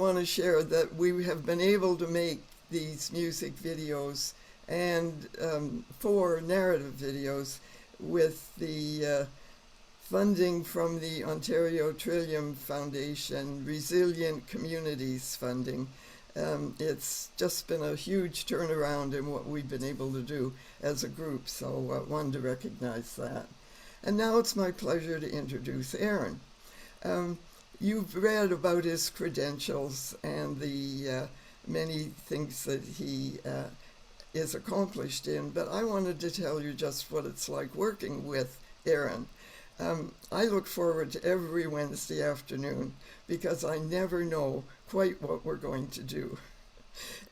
want to share that we have been able to make these music videos and four narrative videos with the funding from the Ontario Trillium Foundation, Resilient Communities funding. It's just been a huge turnaround in what we've been able to do as a group, so I wanted to recognize that. And now it's my pleasure to introduce Aaron. Um, you've read about his credentials and the many things that he is accomplished in, but I wanted to tell you just what it's like working with Aaron. I look forward to every Wednesday afternoon because I never know quite what we're going to do.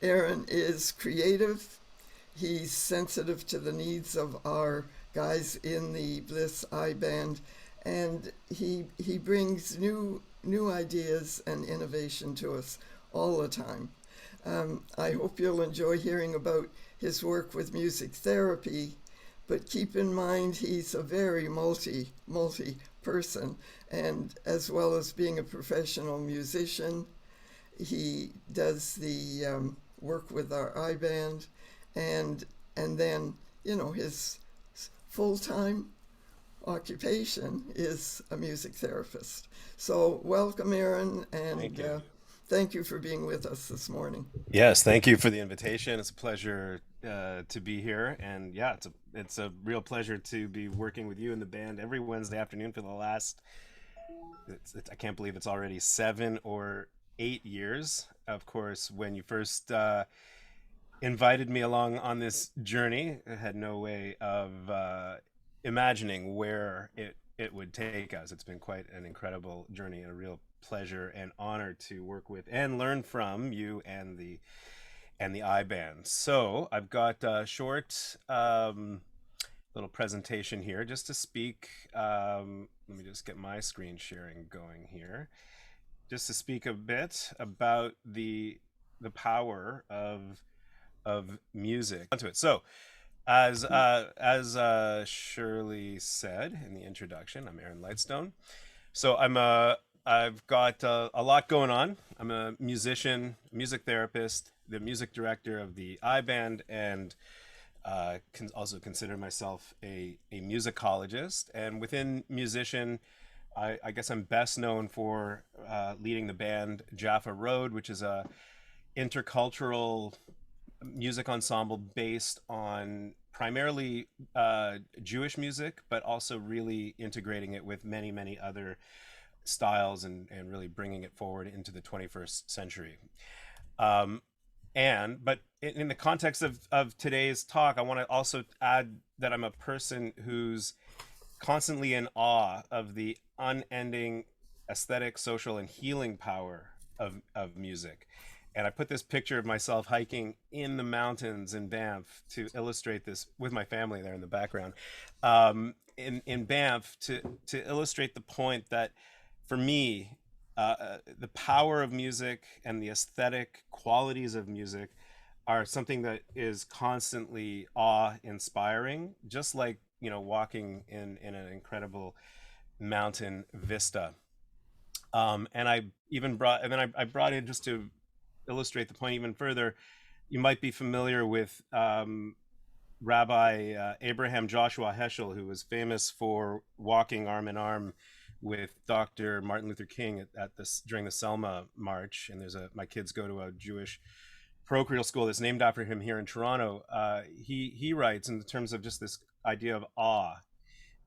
Aaron is creative. He's sensitive to the needs of our guys in the Bliss I band, and he brings new ideas and innovation to us all the time. I hope you'll enjoy hearing about his work with music therapy, but keep in mind he's a very multi person, and as well as being a professional musician, he does the work with our I band, and then his full time occupation is a music therapist. So welcome, Aaron, Thank and you. thank you for being with us this morning. Yes, thank you for the invitation. It's a pleasure to be here, and yeah, it's a real pleasure to be working with you in the band every Wednesday afternoon for the last. I can't believe it's already 7 or 8 years. Of course, when you first invited me along on this journey, I had no way of imagining where it would take us. It's been quite an incredible journey and a real pleasure and honor to work with and learn from you and the I band. So I've got a short little presentation here just to speak. Let me just get my screen sharing going here. Just to speak a bit about the power of music. Onto it. So as Shirley said in the introduction, I'm Aaron Lightstone. So I've got a lot going on. I'm a musician, music therapist, the music director of the I band, and can also consider myself a musicologist. And within musician, I guess I'm best known for leading the band Jaffa Road, which is a intercultural music ensemble based on primarily Jewish music, but also really integrating it with many other styles and really bringing it forward into the 21st century. Um, but in the context of today's talk, I want to also add that I'm a person who's constantly in awe of the unending aesthetic, social, and healing power of music. And I put this picture of myself hiking in the mountains in Banff to illustrate this with my family there in the background. In Banff to illustrate the point that for me, the power of music and the aesthetic qualities of music are something that is constantly awe-inspiring, just like walking in an incredible mountain vista. And I even brought, and then I brought in just to illustrate the point even further. You might be familiar with Rabbi Abraham Joshua Heschel, who was famous for walking arm in arm with Dr. Martin Luther King at this during the Selma March. And my kids go to a Jewish parochial school that's named after him here in Toronto. He writes in terms of just this idea of awe.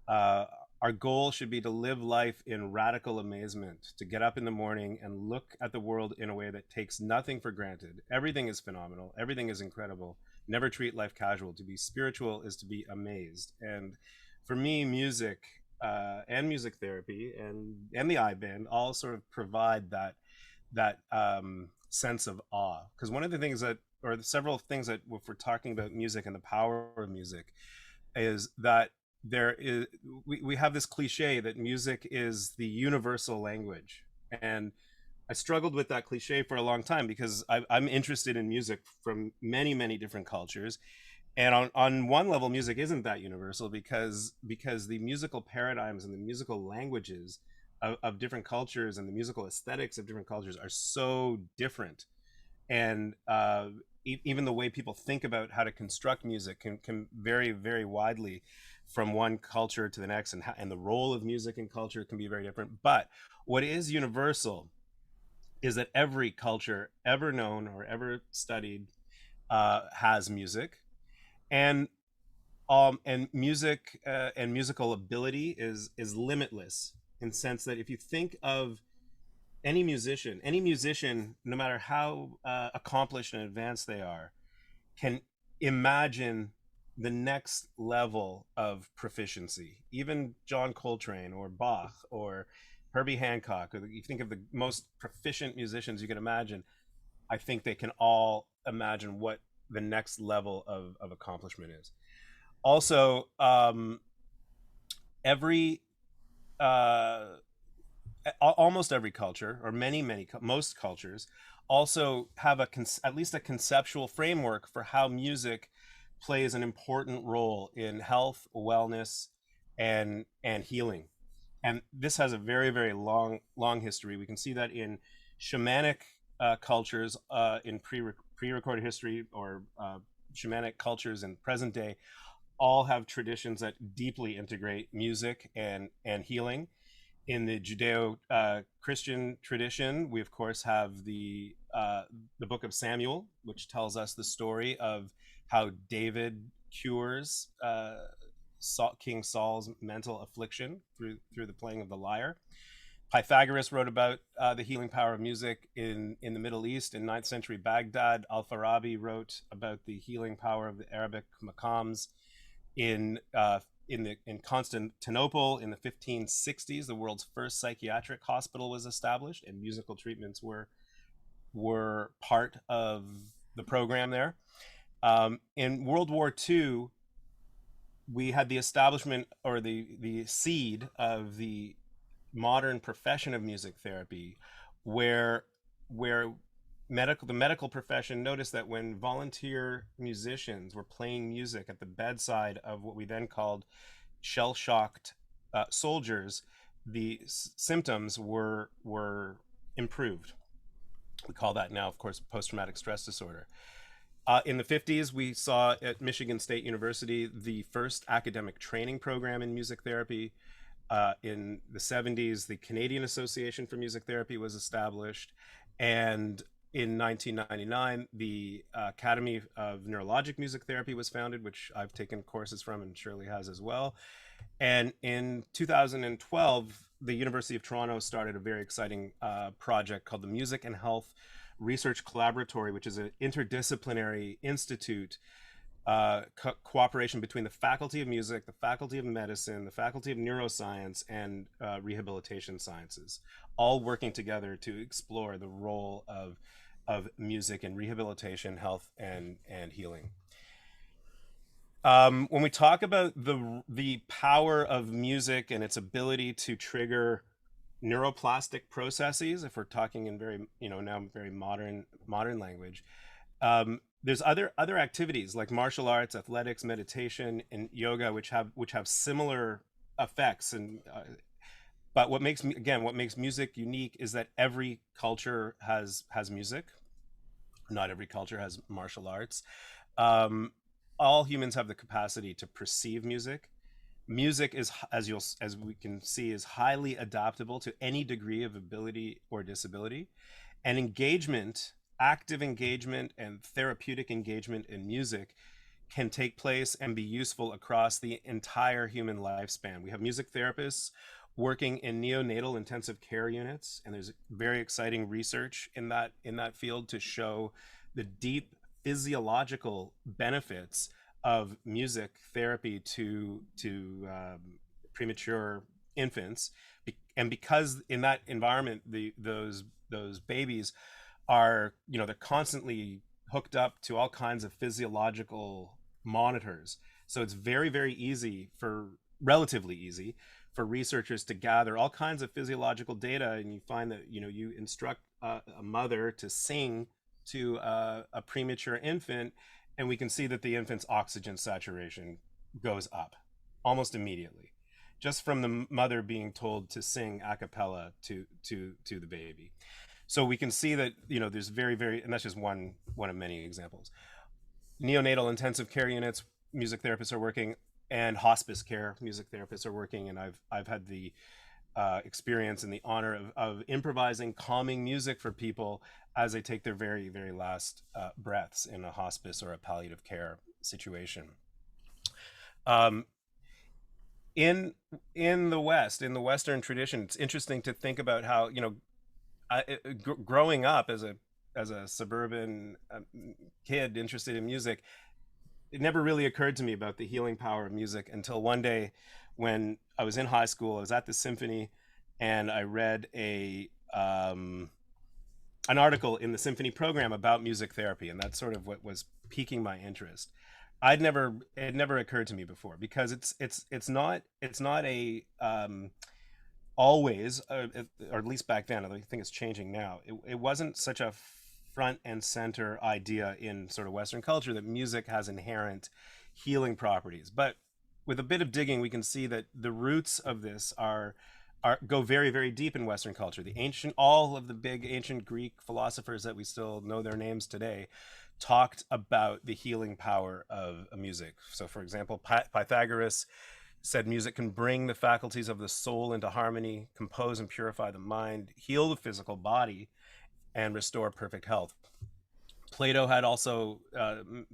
Uh, our goal should be to live life in radical amazement, to get up in the morning and look at the world in a way that takes nothing for granted. Everything is phenomenal. Everything is incredible. Never treat life casual. To be spiritual is to be amazed. And for me, music and music therapy and the I band all sort of provide that sense of awe. Because one of the things that, or several things that, if we're talking about music and the power of music, is that we have this cliche that music is the universal language. And I struggled with that cliche for a long time because I'm interested in music from many different cultures. And on one level, music isn't that universal because the musical paradigms and the musical languages of different cultures and the musical aesthetics of different cultures are so different, and even the way people think about how to construct music can vary widely from one culture to the next, and the role of music in culture can be very different. But what is universal is that every culture ever known or ever studied has music, and music and musical ability is limitless, in the sense that if you think of any musician, no matter how accomplished and advanced they are, can imagine the next level of proficiency. Even John Coltrane or Bach or Herbie Hancock, or you think of the most proficient musicians you can imagine, I think they can all imagine what the next level of accomplishment is. Also, every uh, almost every culture, or most cultures, also have at least a conceptual framework for how music plays an important role in health, wellness, and healing. And this has a very long history. We can see that in shamanic cultures in pre-recorded history, or shamanic cultures in present day, all have traditions that deeply integrate music and healing. In the Judeo Christian tradition, we of course have the Book of Samuel, which tells us the story of how David cures King Saul's mental affliction through the playing of the lyre. Pythagoras wrote about the healing power of music in the Middle East in 9th century Baghdad. Al-Farabi wrote about the healing power of the Arabic maqams in Constantinople in the 1560s. The world's first psychiatric hospital was established, and musical treatments were part of the program there. In World War II, we had the establishment, or the seed of the modern profession of music therapy, where the medical profession noticed that when volunteer musicians were playing music at the bedside of what we then called shell-shocked soldiers, the symptoms were improved. We call that now, of course, post-traumatic stress disorder. In the 50s, we saw at Michigan State University the first academic training program in music therapy. In the 70s, the Canadian Association for Music Therapy was established. And in 1999, the Academy of Neurologic Music Therapy was founded, which I've taken courses from, and Shirley has as well. And in 2012, the University of Toronto started a very exciting project called the Music and Health Research Collaboratory, which is an interdisciplinary institute cooperation between the Faculty of Music, the Faculty of Medicine, the Faculty of Neuroscience, and Rehabilitation Sciences, all working together to explore the role of music in rehabilitation, health, and healing. When we talk about the power of music and its ability to trigger neuroplastic processes, if we're talking in very modern language, there's other activities like martial arts, athletics, meditation, and yoga, which have similar effects. And but what makes music unique is that every culture has music. Not every culture has martial arts. All humans have the capacity to perceive music. Music is, as we can see, is highly adaptable to any degree of ability or disability, and active engagement and therapeutic engagement in music can take place and be useful across the entire human lifespan. We have music therapists working in neonatal intensive care units, and there's very exciting research in that field to show the deep physiological benefits of music therapy to premature infants. And because in that environment, those babies are, they're constantly hooked up to all kinds of physiological monitors. So it's very easy, relatively easy, for researchers to gather all kinds of physiological data. And you find that, you instruct a mother to sing to a premature infant, and we can see that the infant's oxygen saturation goes up almost immediately, just from the mother being told to sing a cappella to the baby. So we can see that, there's very, and that's just one of many examples. Neonatal intensive care units, music therapists are working, and hospice care music therapists are working, and I've had the experience and the honor of improvising calming music for people as they take their very last breaths in a hospice or a palliative care situation. Um, in the West, in the Western tradition, it's interesting to think about how, growing up as a suburban kid interested in music, it never really occurred to me about the healing power of music until one day when I was in high school. I was at the symphony, and I read a an article in the symphony program about music therapy, and that's sort of what was piquing my interest. It never occurred to me before, because it's not a always, or at least back then, I think it's changing now. It wasn't such a front and center idea in sort of Western culture that music has inherent healing properties. But with a bit of digging, we can see that the roots of this are go very deep in Western culture. All of the big ancient Greek philosophers that we still know their names today talked about the healing power of music. So, for example, Pythagoras said music can bring the faculties of the soul into harmony, compose and purify the mind, heal the physical body, and restore perfect health. Plato had also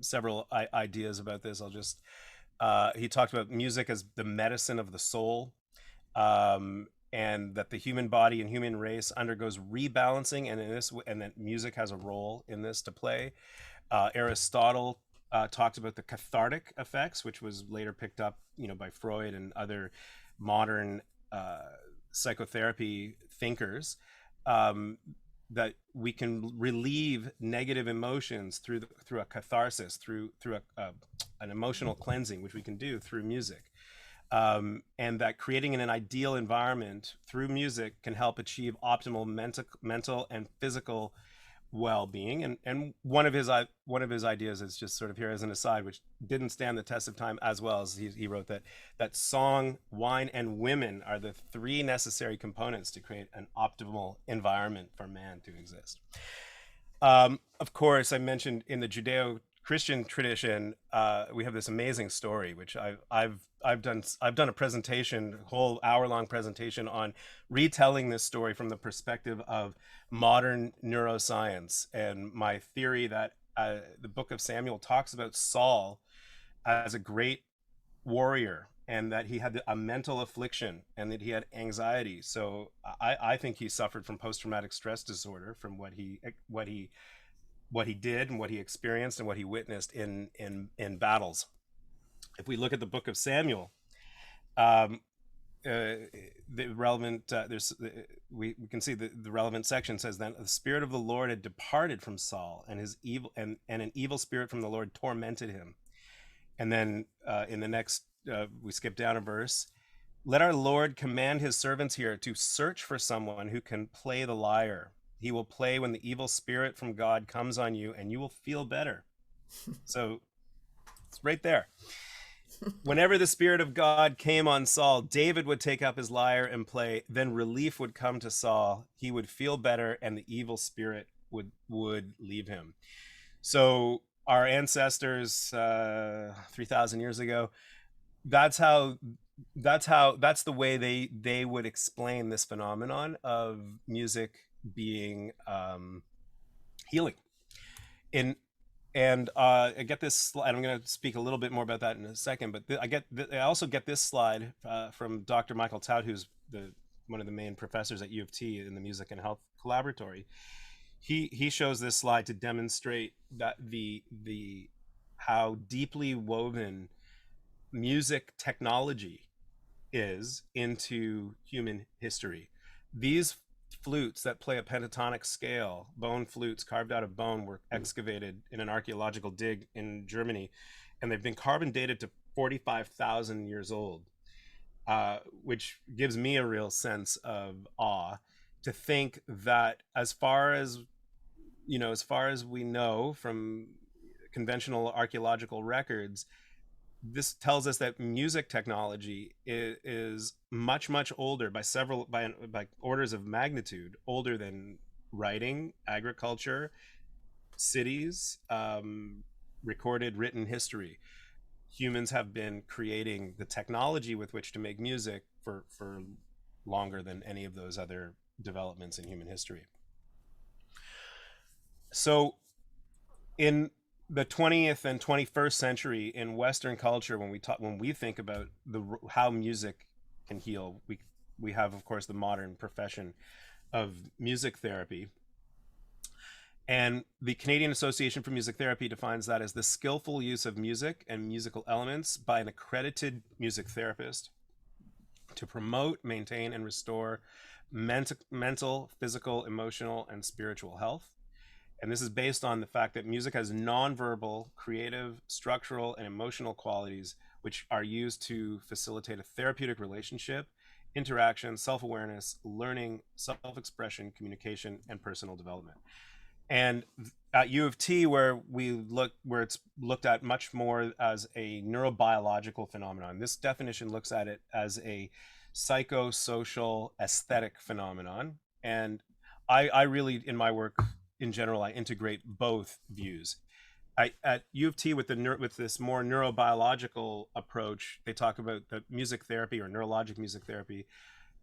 several ideas about this. He talked about music as the medicine of the soul, and that the human body and human race undergoes rebalancing, and that music has a role in this to play. Aristotle talked about the cathartic effects, which was later picked up, by Freud and other modern psychotherapy thinkers, that we can relieve negative emotions through a catharsis, through an emotional cleansing, which we can do through music. And that creating an ideal environment through music can help achieve optimal mental and physical well-being. And one of his ideas is, just sort of here as an aside, which didn't stand the test of time as well, as he wrote that song, wine, and women are the three necessary components to create an optimal environment for man to exist. Of course, I mentioned in the Judeo-Christian tradition, we have this amazing story, which I've done a presentation, a whole hour-long presentation on retelling this story from the perspective of modern neuroscience, and my theory that the book of Samuel talks about Saul as a great warrior, and that he had a mental affliction, and that he had anxiety. So I think he suffered from post-traumatic stress disorder from what he did and what he experienced and what he witnessed in battles. If we look at the book of Samuel, the relevant we can see the relevant section says, then the spirit of the Lord had departed from Saul, and his evil and an evil spirit from the Lord tormented him. And then in the next, we skip down a verse. Let our Lord command his servants here to search for someone who can play the lyre. He will play when the evil spirit from God comes on you, and you will feel better. So it's right there. Whenever the Spirit of God came on Saul, David would take up his lyre and play. Then relief would come to Saul. He would feel better, and the evil spirit would leave him. So our ancestors, 3,000 years ago, that's the way they would explain this phenomenon of music being healing. And I get this slide. I'm going to speak a little bit more about that in a second, but I also get this slide from Dr. Michael Tout, who's one of the main professors at U of T in the Music and Health Collaboratory. He shows this slide to demonstrate that how deeply woven music technology is into human history. These flutes that play a pentatonic scale, bone flutes carved out of bone, were excavated in an archaeological dig in Germany, and they've been carbon dated to 45,000 years old, which gives me a real sense of awe to think that as far as we know from conventional archaeological records, this tells us that music technology is much older by by orders of magnitude older than writing, agriculture, cities, recorded written history. Humans have been creating the technology with which to make music for longer than any of those other developments in human history. So in the 20th and 21st century in Western culture, when we think about the how music can heal, we have, of course, the modern profession of music therapy. And the Canadian Association for Music Therapy defines that as the skillful use of music and musical elements by an accredited music therapist to promote, maintain, and restore mental, physical, emotional, and spiritual health. And this is based on the fact that music has nonverbal, creative, structural, and emotional qualities which are used to facilitate a therapeutic relationship, interaction, self awareness, learning, self expression, communication, and personal development. And at U of T, where it's looked at much more as a neurobiological phenomenon, this definition looks at it as a psychosocial aesthetic phenomenon. And I really, in my work in general, I integrate both views. At U of T, with this more neurobiological approach, they talk about that music therapy, or neurologic music therapy,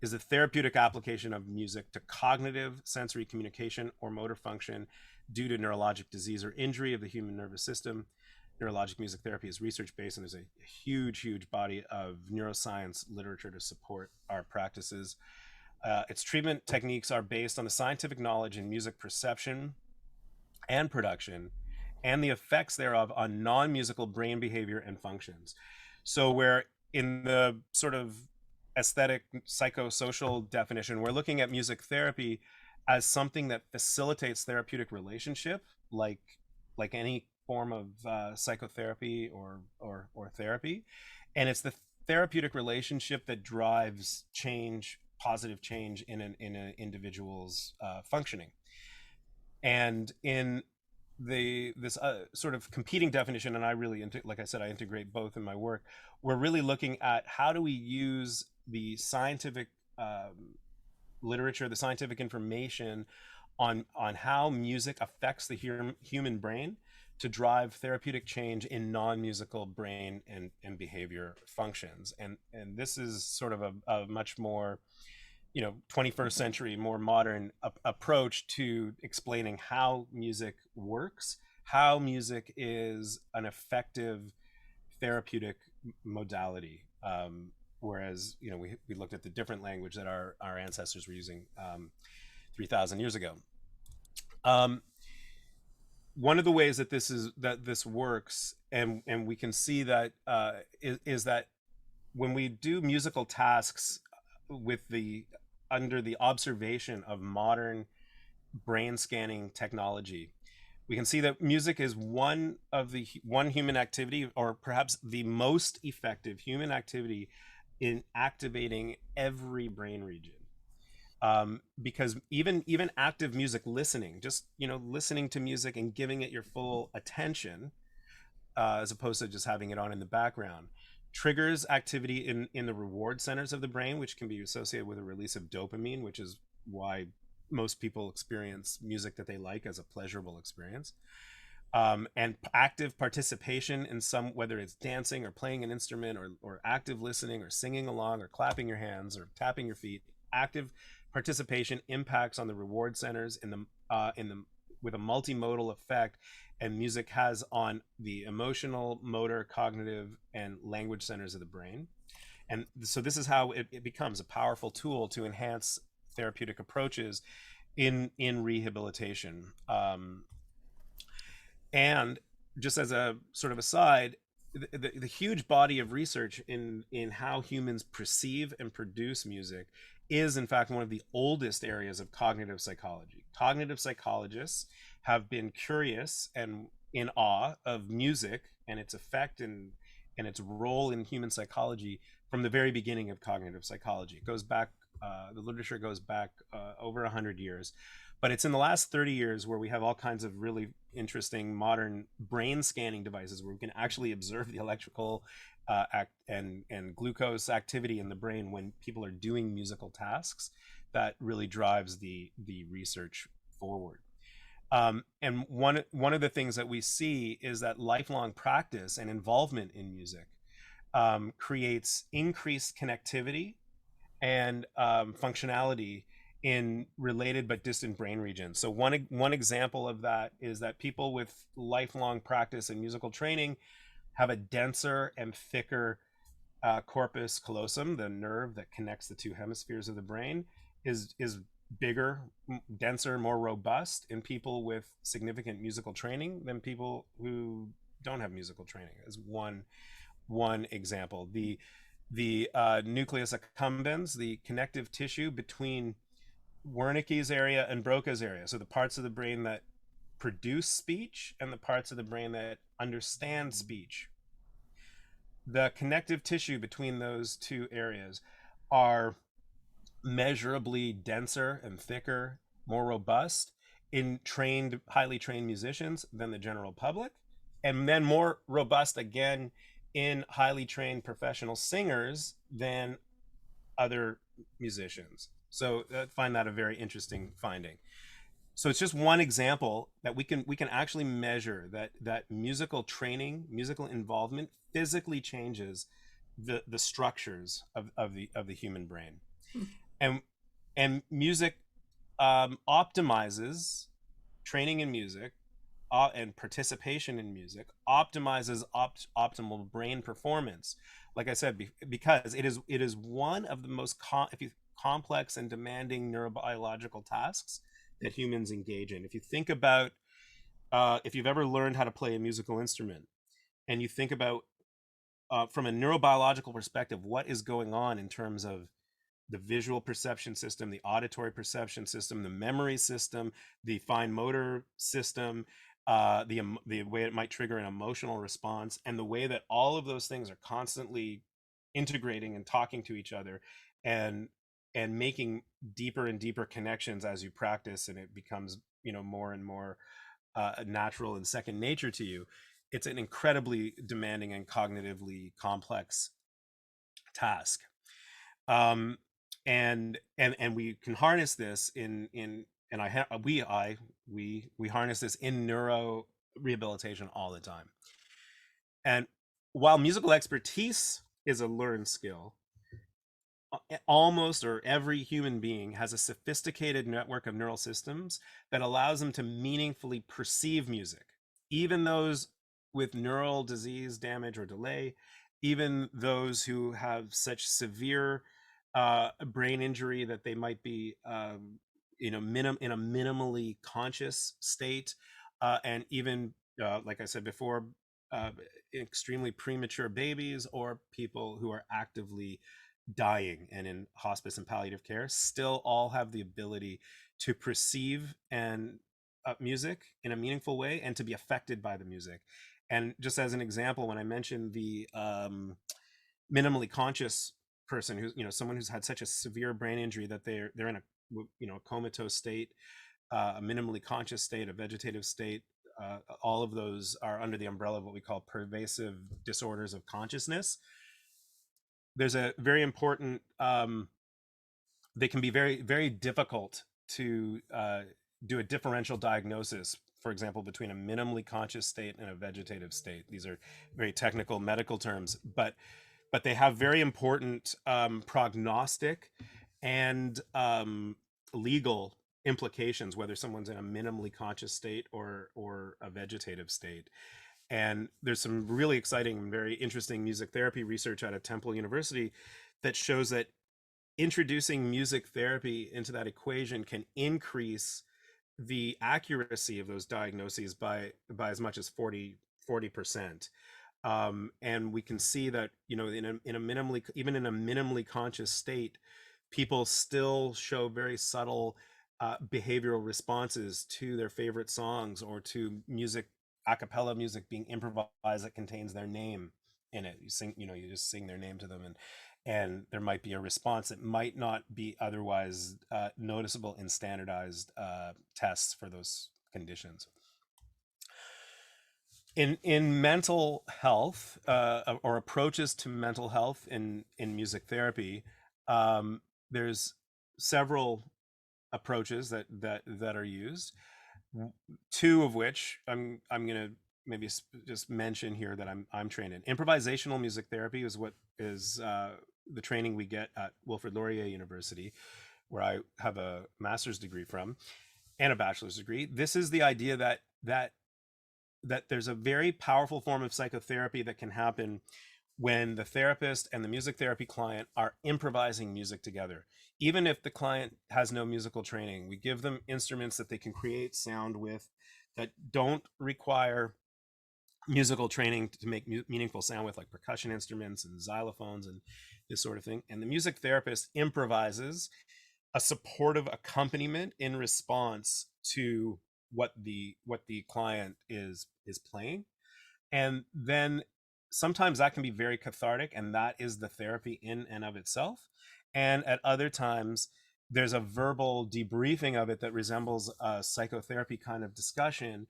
is a therapeutic application of music to cognitive, sensory communication, or motor function due to neurologic disease or injury of the human nervous system. Neurologic music therapy is research based, and there's a huge body of neuroscience literature to support our practices. Its treatment techniques are based on the scientific knowledge in music perception and production, and the effects thereof on non-musical brain behavior and functions. So where in the sort of aesthetic psychosocial definition, we're looking at music therapy as something that facilitates therapeutic relationship, like any form of psychotherapy or therapy, and it's the therapeutic relationship that drives change, positive change in an individual's functioning. And in this sort of competing definition, and I really like I said, I integrate both in my work. We're really looking at how do we use the scientific literature, the scientific information on how music affects the human brain to drive therapeutic change in non-musical brain and behavior functions. And this is sort of a much more 21st century, more modern approach to explaining how music works, how music is an effective therapeutic modality. Whereas we looked at the different language that our ancestors were using 3,000 years ago. One of the ways that this works, and we can see that is that when we do musical tasks under the observation of modern brain scanning technology, we can see that music is one human activity, or perhaps the most effective human activity in activating every brain region. Because even active music listening, just listening to music and giving it your full attention, as opposed to just having it on in the background, triggers activity in the reward centers of the brain, which can be associated with a release of dopamine, which is why most people experience music that they like as a pleasurable experience. And active participation in whether it's dancing or playing an instrument, or active listening or singing along or clapping your hands or tapping your feet, active participation impacts on the reward centers with a multimodal effect, and music has on the emotional, motor, cognitive, and language centers of the brain. And so this is how it becomes a powerful tool to enhance therapeutic approaches in rehabilitation. And just as a sort of aside, the huge body of research in how humans perceive and produce music is in fact one of the oldest areas of cognitive psychology. Cognitive psychologists have been curious and in awe of music and its effect and its role in human psychology from the very beginning of cognitive psychology. It goes back, the literature goes back over 100 years. But it's in the last 30 years where we have all kinds of really interesting modern brain scanning devices where we can actually observe the electrical and glucose activity in the brain when people are doing musical tasks. That really drives the research forward. And one of the things that we see is that lifelong practice and involvement in music creates increased connectivity and functionality in related but distant brain regions. So one example of that is that people with lifelong practice and musical training have a denser and thicker corpus callosum, the nerve that connects the two hemispheres of the brain, is bigger, denser, more robust in people with significant musical training than people who don't have musical training. As one example, the nucleus accumbens, the connective tissue between Wernicke's area and Broca's area, so the parts of the brain that produce speech and the parts of the brain that understand speech. The connective tissue between those two areas are measurably denser and thicker, more robust in highly trained musicians than the general public, and then more robust again in highly trained professional singers than other musicians. So I find that a very interesting finding. So it's just one example that we can actually measure that musical training, musical involvement physically changes the structures of the human brain. and and music optimizes training in music and participation in music optimizes optimal brain performance. Like I said, because it is one of the most complex and demanding neurobiological tasks that humans engage in. If you think about if you've ever learned how to play a musical instrument, and you think about from a neurobiological perspective what is going on in terms of the visual perception system, the auditory perception system, the memory system, the fine motor system, the way it might trigger an emotional response, and the way that all of those things are constantly integrating and talking to each other, and making deeper and deeper connections as you practice, and it becomes more and more natural and second nature to you. It's an incredibly demanding and cognitively complex task. Um, and we can harness this in and we harness this in neuro rehabilitation all the time. And while musical expertise is a learned skill, almost or every human being has a sophisticated network of neural systems that allows them to meaningfully perceive music, even those with neural disease, damage, or delay, even those who have such severe brain injury that they might be in a minimally conscious state, and even like I said before, uh, extremely premature babies or people who are actively dying and in hospice and palliative care still all have the ability to perceive and music in a meaningful way and to be affected by the music. And just as an example, when I mentioned the minimally conscious person who's someone who's had such a severe brain injury that they're in a a comatose state, a minimally conscious state, a vegetative state, all of those are under the umbrella of what we call pervasive disorders of consciousness. There's a very important they can be very, very difficult to do a differential diagnosis, for example, between a minimally conscious state and a vegetative state. These are very technical medical terms, but they have very important prognostic and legal implications, whether someone's in a minimally conscious state or a vegetative state. And there's some really exciting and very interesting music therapy research out of Temple University that shows that introducing music therapy into that equation can increase the accuracy of those diagnoses by as much as 40%. And we can see that in a minimally conscious state, people still show very subtle behavioral responses to their favorite songs or to music, a cappella music being improvised that contains their name in it. You just sing their name to them, and there might be a response that might not be otherwise noticeable in standardized tests for those conditions. In mental health or approaches to mental health in music therapy, there's several approaches that are used. Two of which I'm going to maybe just mention here that I'm trained in. Improvisational music therapy is what is the training we get at Wilfrid Laurier University, where I have a master's degree from and a bachelor's degree. This is the idea that there's a very powerful form of psychotherapy that can happen when the therapist and the music therapy client are improvising music together. Even if the client has no musical training, we give them instruments that they can create sound with that don't require musical training to make meaningful sound with, like percussion instruments and xylophones and this sort of thing. And the music therapist improvises a supportive accompaniment in response to what the client is playing. And then sometimes that can be very cathartic, and that is the therapy in and of itself. And at other times there's a verbal debriefing of it that resembles a psychotherapy kind of discussion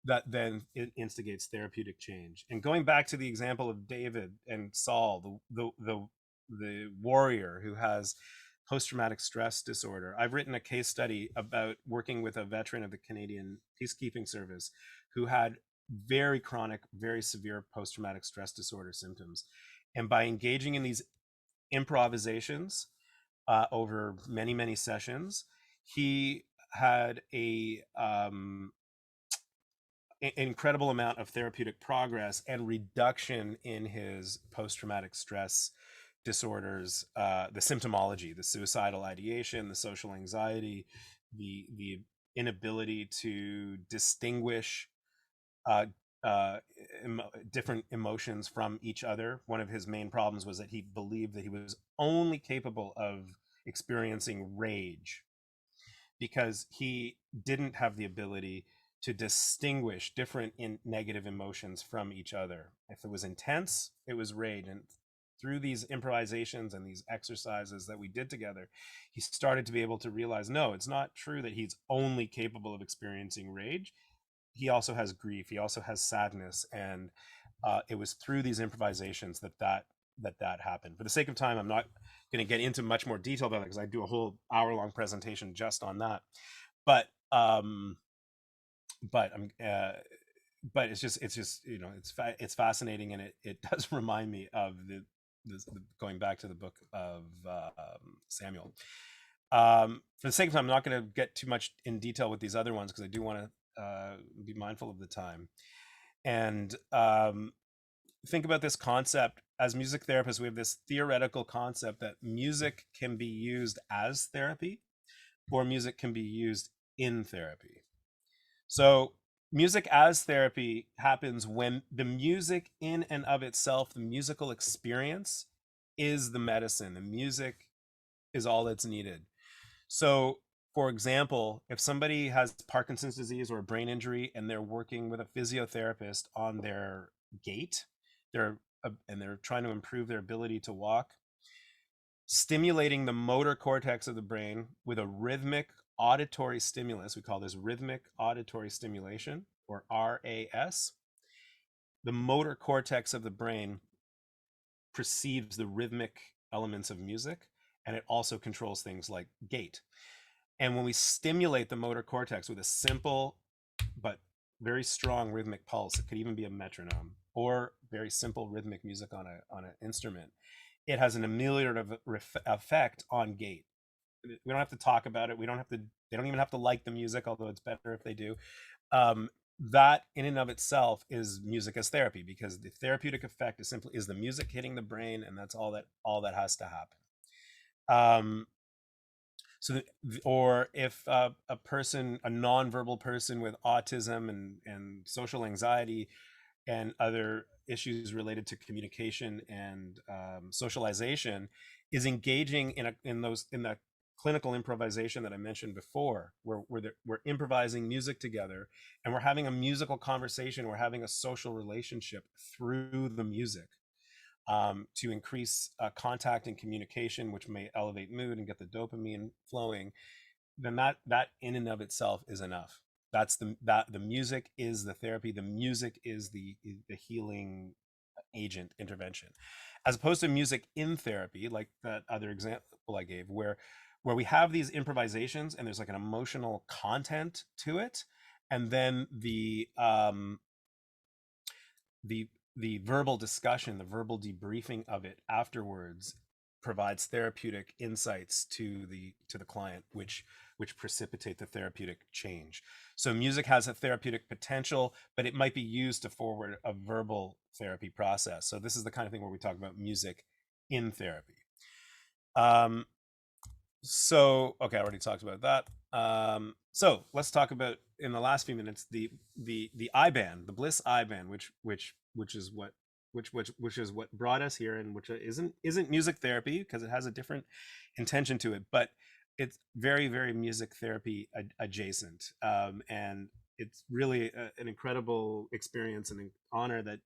that then it instigates therapeutic change. And going back to the example of David and Saul, the warrior who has post-traumatic stress disorder, I've written a case study about working with a veteran of the Canadian Peacekeeping Service who had very chronic, very severe post-traumatic stress disorder symptoms. And by engaging in these improvisations over many, many sessions, he had an incredible amount of therapeutic progress and reduction in his post-traumatic stress disorders, the symptomology, the suicidal ideation, the social anxiety, the inability to distinguish uh, different emotions from each other. One of his main problems was that he believed that he was only capable of experiencing rage because he didn't have the ability to distinguish different negative emotions from each other. If it was intense, it was rage. And through these improvisations and these exercises that we did together, he started to be able to realize, no, it's not true that he's only capable of experiencing rage. He also has grief. He also has sadness. And it was through these improvisations that happened. For the sake of time, I'm not going to get into much more detail about it because I do a whole hour-long presentation just on that. But but I'm but it's just it's fascinating, and it does remind me of the going back to the book of Samuel. For the sake of time, I'm not going to get too much in detail with these other ones because I do want to be mindful of the time. And think about this concept. As music therapists, we have this theoretical concept that music can be used as therapy or music can be used in therapy. So music as therapy happens when the music in and of itself, the musical experience, is the medicine. The music is all that's needed. So, for example, if somebody has Parkinson's disease or a brain injury and they're working with a physiotherapist on their gait, and they're trying to improve their ability to walk, stimulating the motor cortex of the brain with a rhythmic auditory stimulus, we call this rhythmic auditory stimulation, or RAS. The motor cortex of the brain perceives the rhythmic elements of music, and it also controls things like gait. And when we stimulate the motor cortex with a simple but very strong rhythmic pulse, it could even be a metronome or very simple rhythmic music on an instrument, it has an ameliorative effect on gait. We don't have to talk about it. They don't even have to like the music, although it's better if they do. That in and of itself is music as therapy, because the therapeutic effect is the music hitting the brain, and that's all that has to happen. Or if a nonverbal person with autism and social anxiety and other issues related to communication and socialization is engaging in the clinical improvisation that I mentioned before, where we're improvising music together and we're having a musical conversation, we're having a social relationship through the music. to increase contact and communication, which may elevate mood and get the dopamine flowing, then that in and of itself is enough. That's the music is the therapy. The music is the healing agent intervention, as opposed to music in therapy, like that other example I gave, where we have these improvisations and there's like an emotional content to it, and then the the verbal discussion, the verbal debriefing of it afterwards provides therapeutic insights to the client, which precipitate the therapeutic change. So music has a therapeutic potential, but it might be used to forward a verbal therapy process. So this is the kind of thing where we talk about music in therapy. Um, so okay, I already talked about that. So let's talk about, in the last few minutes, the I band, the Bliss I band, which is what which is what brought us here, and which isn't music therapy because it has a different intention to it, but it's very music therapy adjacent, and it's really an incredible experience and an honor that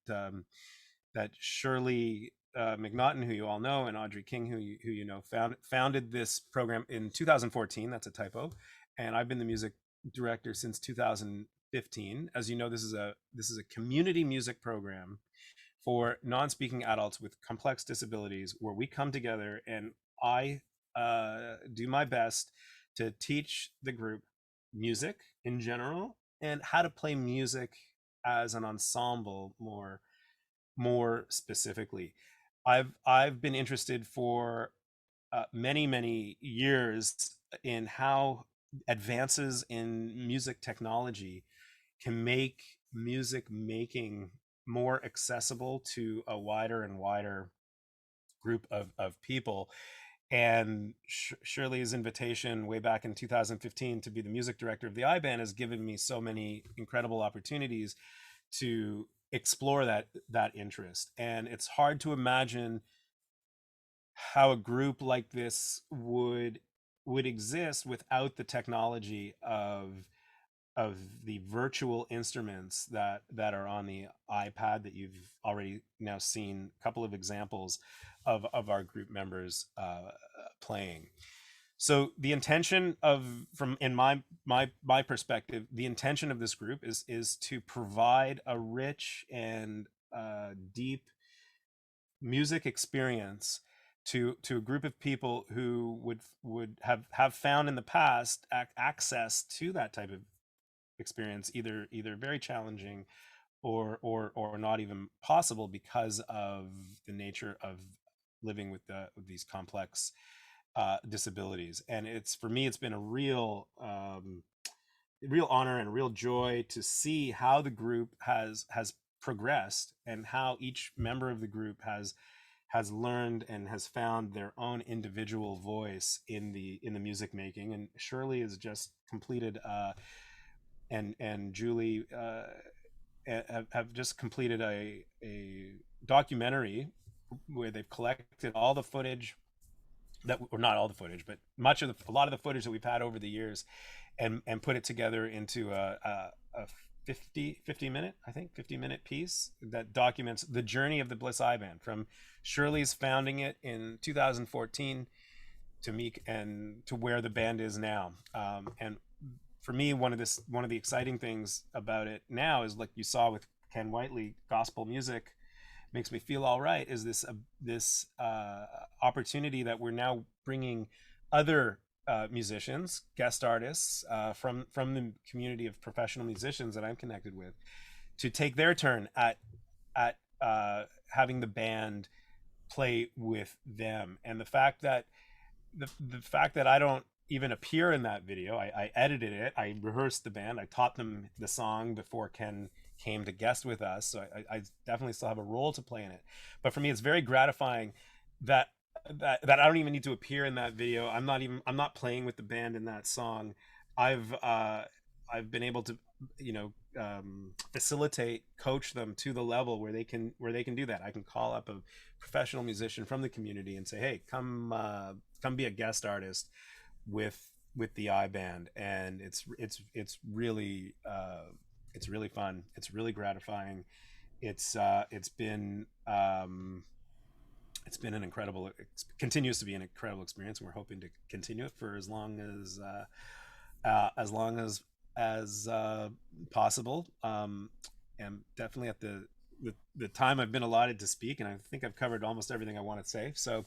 that Shirley McNaughton, who you all know, and Audrey King, who you know, founded this program in 2014. That's a typo, and I've been the music director since 2015. As you know, this is a community music program for non-speaking adults with complex disabilities, where we come together and I do my best to teach the group music in general and how to play music as an ensemble more specifically. I've been interested for many years in how advances in music technology can make music making more accessible to a wider and wider group of people. And Shirley's invitation way back in 2015 to be the music director of the IBAN has given me so many incredible opportunities to explore that interest. And it's hard to imagine how a group like this would exist without the technology of the virtual instruments that are on the iPad that you've already now seen a couple of examples of our group members playing. So the intention of, from in my perspective, the intention of this group is to provide a rich and deep music experience to a group of people who would have found in the past access to that type of experience either very challenging or not even possible because of the nature of living with these complex disabilities. And it's, for me, it's been a real honor and a real joy to see how the group has progressed, and how each member of the group has learned and has found their own individual voice in the music making. And Shirley has just completed and Julie have just completed a documentary where they've collected all the footage that, or not all the footage, but a lot of the footage that we've had over the years, and put it together into a 50 minute, I think 50-minute piece that documents the journey of the Bliss I Band, from Shirley's founding it in 2014 to me and to where the band is now. And for me, one of the exciting things about it now is, like you saw with Ken Whiteley, gospel music makes me feel all right, is this opportunity that we're now bringing other musicians, guest artists from the community of professional musicians that I'm connected with, to take their turn at having the band play with them. And the fact that I don't even appear in that video, I edited it, I rehearsed the band, I taught them the song before Ken came to guest with us, so I definitely still have a role to play in it. But for me, it's very gratifying that that I don't even need to appear in that video. I'm not playing with the band in that song. I've been able to, facilitate, coach them to the level where they can do that. I can call up a professional musician from the community and say, hey, come be a guest artist with the I band. And it's really fun. It's really gratifying. It's been it's been an incredible, continues to be an incredible experience, and we're hoping to continue it for as long as possible. And definitely at the time I've been allotted to speak, and I think I've covered almost everything I want to say. So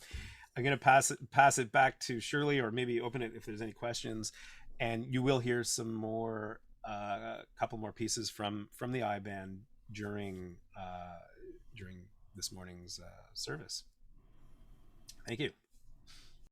I'm going to pass it back to Shirley, or maybe open it if there's any questions. And you will hear some more, a couple more pieces from the I band during this morning's service. Thank you.